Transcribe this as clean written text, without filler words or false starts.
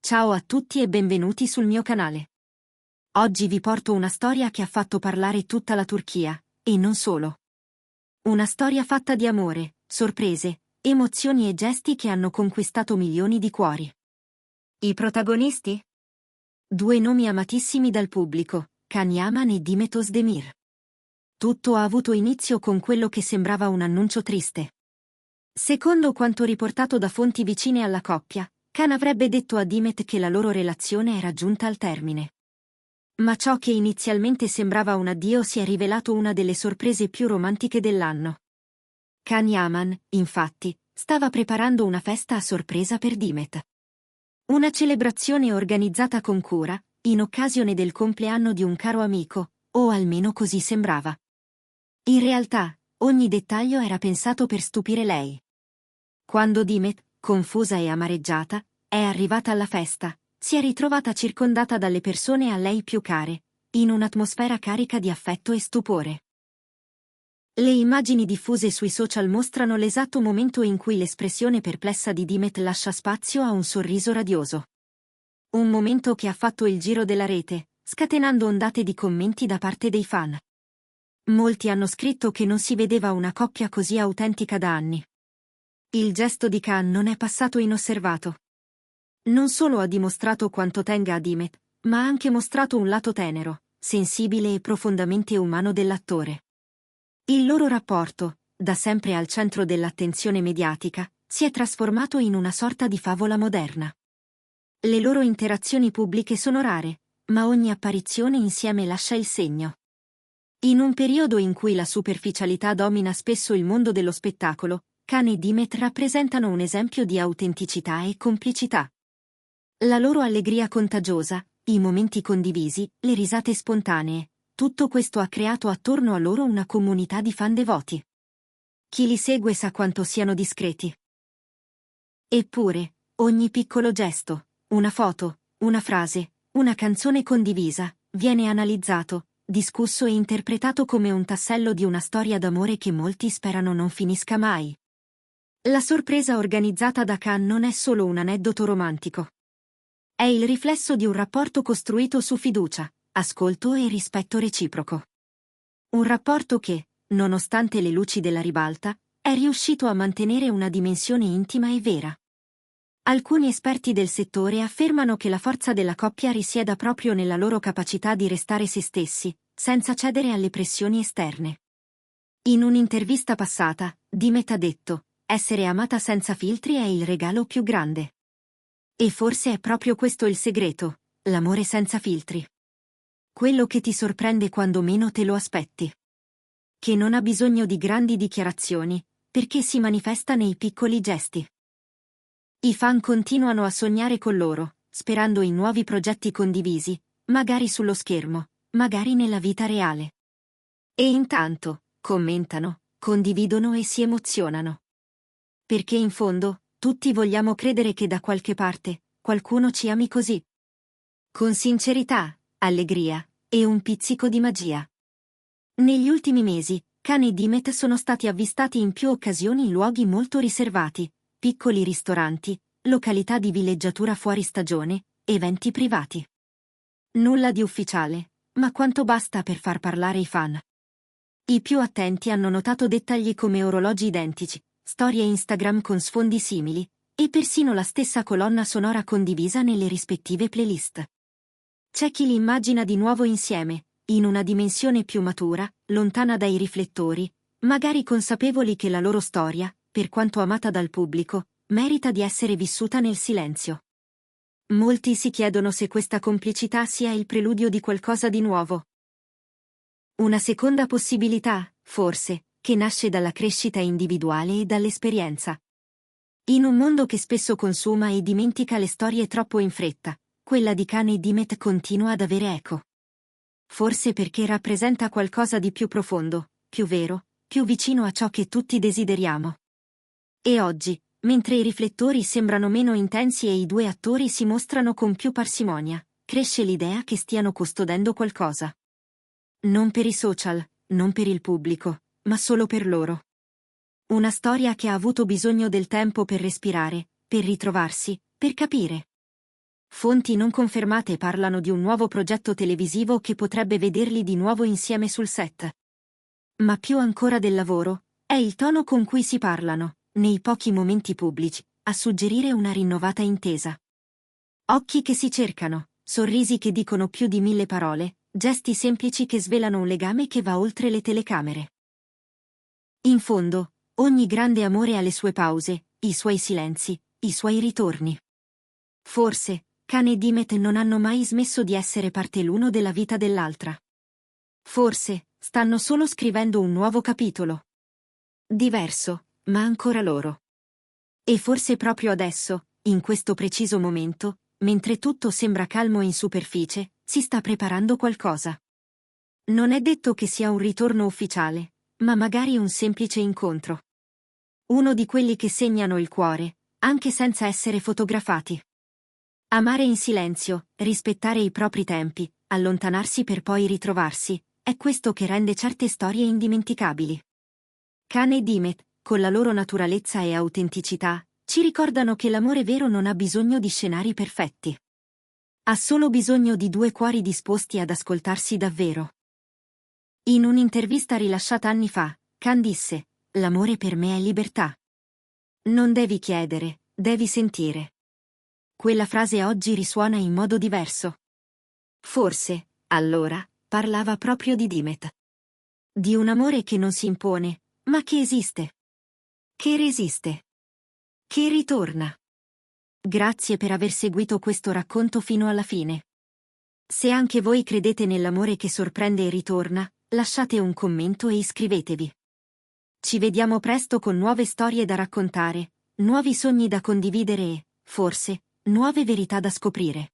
Ciao a tutti e benvenuti sul mio canale. Oggi vi porto una storia che ha fatto parlare tutta la Turchia, e non solo. Una storia fatta di amore, sorprese, emozioni e gesti che hanno conquistato milioni di cuori. I protagonisti? Due nomi amatissimi dal pubblico, Can Yaman e Demet Özdemir. Tutto ha avuto inizio con quello che sembrava un annuncio triste. Secondo quanto riportato da fonti vicine alla coppia, Can avrebbe detto a Demet che la loro relazione era giunta al termine. Ma ciò che inizialmente sembrava un addio si è rivelato una delle sorprese più romantiche dell'anno. Can Yaman, infatti, stava preparando una festa a sorpresa per Demet. Una celebrazione organizzata con cura, in occasione del compleanno di un caro amico, o almeno così sembrava. In realtà, ogni dettaglio era pensato per stupire lei. Quando Demet, confusa e amareggiata, è arrivata alla festa, si è ritrovata circondata dalle persone a lei più care, in un'atmosfera carica di affetto e stupore. Le immagini diffuse sui social mostrano l'esatto momento in cui l'espressione perplessa di Demet lascia spazio a un sorriso radioso. Un momento che ha fatto il giro della rete, scatenando ondate di commenti da parte dei fan. Molti hanno scritto che non si vedeva una coppia così autentica da anni. Il gesto di Can non è passato inosservato. Non solo ha dimostrato quanto tenga a Demet, ma ha anche mostrato un lato tenero, sensibile e profondamente umano dell'attore. Il loro rapporto, da sempre al centro dell'attenzione mediatica, si è trasformato in una sorta di favola moderna. Le loro interazioni pubbliche sono rare, ma ogni apparizione insieme lascia il segno. In un periodo in cui la superficialità domina spesso il mondo dello spettacolo, Can e Demet rappresentano un esempio di autenticità e complicità. La loro allegria contagiosa, i momenti condivisi, le risate spontanee, tutto questo ha creato attorno a loro una comunità di fan devoti. Chi li segue sa quanto siano discreti. Eppure, ogni piccolo gesto, una foto, una frase, una canzone condivisa, viene analizzato, discusso e interpretato come un tassello di una storia d'amore che molti sperano non finisca mai. La sorpresa organizzata da Can non è solo un aneddoto romantico. È il riflesso di un rapporto costruito su fiducia, ascolto e rispetto reciproco. Un rapporto che, nonostante le luci della ribalta, è riuscito a mantenere una dimensione intima e vera. Alcuni esperti del settore affermano che la forza della coppia risieda proprio nella loro capacità di restare se stessi, senza cedere alle pressioni esterne. In un'intervista passata, Demet ha detto: "Essere amata senza filtri è il regalo più grande". E forse è proprio questo il segreto, l'amore senza filtri. Quello che ti sorprende quando meno te lo aspetti. Che non ha bisogno di grandi dichiarazioni, perché si manifesta nei piccoli gesti. I fan continuano a sognare con loro, sperando in nuovi progetti condivisi, magari sullo schermo, magari nella vita reale. E intanto, commentano, condividono e si emozionano. Perché in fondo, tutti vogliamo credere che da qualche parte, qualcuno ci ami così. Con sincerità, allegria, e un pizzico di magia. Negli ultimi mesi, Can e Demet sono stati avvistati in più occasioni in luoghi molto riservati, piccoli ristoranti, località di villeggiatura fuori stagione, eventi privati. Nulla di ufficiale, ma quanto basta per far parlare i fan. I più attenti hanno notato dettagli come orologi identici, storie Instagram con sfondi simili, e persino la stessa colonna sonora condivisa nelle rispettive playlist. C'è chi li immagina di nuovo insieme, in una dimensione più matura, lontana dai riflettori, magari consapevoli che la loro storia, per quanto amata dal pubblico, merita di essere vissuta nel silenzio. Molti si chiedono se questa complicità sia il preludio di qualcosa di nuovo. Una seconda possibilità, forse, che nasce dalla crescita individuale e dall'esperienza. In un mondo che spesso consuma e dimentica le storie troppo in fretta, quella di Can e Demet continua ad avere eco. Forse perché rappresenta qualcosa di più profondo, più vero, più vicino a ciò che tutti desideriamo. E oggi, mentre i riflettori sembrano meno intensi e i due attori si mostrano con più parsimonia, cresce l'idea che stiano custodendo qualcosa. Non per i social, non per il pubblico, ma solo per loro. Una storia che ha avuto bisogno del tempo per respirare, per ritrovarsi, per capire. Fonti non confermate parlano di un nuovo progetto televisivo che potrebbe vederli di nuovo insieme sul set. Ma più ancora del lavoro, è il tono con cui si parlano, nei pochi momenti pubblici, a suggerire una rinnovata intesa. Occhi che si cercano, sorrisi che dicono più di 1000 parole, gesti semplici che svelano un legame che va oltre le telecamere. In fondo, ogni grande amore ha le sue pause, i suoi silenzi, i suoi ritorni. Forse, Kane e Dimet non hanno mai smesso di essere parte l'uno della vita dell'altra. Forse, stanno solo scrivendo un nuovo capitolo. Diverso, ma ancora loro. E forse proprio adesso, in questo preciso momento, mentre tutto sembra calmo in superficie, si sta preparando qualcosa. Non è detto che sia un ritorno ufficiale, ma magari un semplice incontro. Uno di quelli che segnano il cuore, anche senza essere fotografati. Amare in silenzio, rispettare i propri tempi, allontanarsi per poi ritrovarsi, è questo che rende certe storie indimenticabili. Kane e Dimet, con la loro naturalezza e autenticità, ci ricordano che l'amore vero non ha bisogno di scenari perfetti. Ha solo bisogno di due cuori disposti ad ascoltarsi davvero. In un'intervista rilasciata anni fa, Kane disse: "L'amore per me è libertà. Non devi chiedere, devi sentire." Quella frase oggi risuona in modo diverso. Forse, allora, parlava proprio di Dimet. Di un amore che non si impone, ma che esiste. Che resiste. Che ritorna. Grazie per aver seguito questo racconto fino alla fine. Se anche voi credete nell'amore che sorprende e ritorna, lasciate un commento e iscrivetevi. Ci vediamo presto con nuove storie da raccontare, nuovi sogni da condividere e, forse, nuove verità da scoprire.